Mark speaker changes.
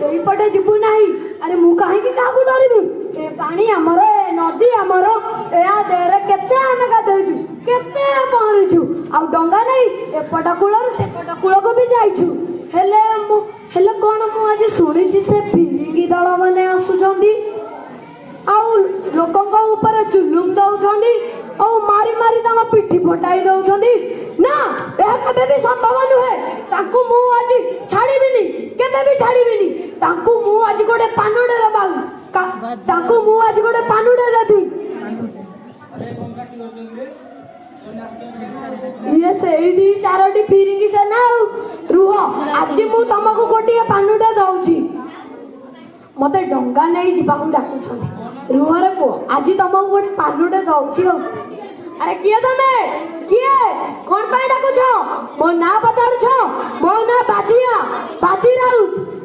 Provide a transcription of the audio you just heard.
Speaker 1: ସେଇପଟେ ଯିବୁ ନାହିଁ। ଆରେ ମୁଁ କାହିଁକି କାହାକୁ ଡରିବି? ଏ ପାଣି ଆମର, ଏ ନଦୀ ଆମର, ଏହା ଦେହରେ କେତେ ଆମେ ଗାଧୋଇଛୁ, କେତେ ପହଁରିଛୁ, ଆଉ ଡଙ୍ଗା ନାହିଁ ଏପଟ କୂଳରୁ ସେପଟ କୂଳକୁ ବି ଯାଇଛୁ। ହେଲେ କ'ଣ ମୁଁ ଆଜି ଶୁଣିଛି ସେ ଫିରିଙ୍ଗି ଦଳ ମାନେ ଆସୁଛନ୍ତି, ଆଉ ଲୋକଙ୍କ ଉପରେ ଜୁଲୁମ ଦଉଛନ୍ତି, ଆଉ ମାରି ମାରି ତାଙ୍କ ପିଠି ଫଟାଇ ଦଉଛନ୍ତି। ନା, ଏହା କେବେ ବି ସମ୍ଭବ ନୁହେଁ। ତାଙ୍କୁ ମୁଁ ଆଜି ଛାଡ଼ିବିନି, କେବେ ବି ଛାଡ଼ିବିନି। ତାଙ୍କୁ ମୁଁ ଆଜି ଗୋଟେ ପାନୁଟେ ଦେବାକୁ, ତାଙ୍କୁ ମୁଁ ଆଜି ଗୋଟେ ପାନୁଟେ ଦେବି। ଇଏ ସେଇ 2-4ଟି ଫିରିଙ୍ଗି ସେନା। ଆଉ ରୁହ, ଆଜି ମୁଁ ତମକୁ ଗୋଟିଏ ପାନୁଟେ ଦଉଛି। ମତେ ଡଙ୍ଗା ନେଇ ଯିବାକୁ ଡାକୁଛନ୍ତି। ରୁହରେ ପୁଅ, ଆଜି ତମକୁ ଗୋଟେ ପାନୁଟେ ଦଉଛି। ଆଉ ଆରେ କିଏ ତମେ? କିଏ? କ'ଣ ପାଇଁ ଡାକୁଛ? ମୋ ନାଁ ପଚାରୁଛ? ମୋ ନାଁ ବାଜିଆ, ବାଜି ରାଉତ।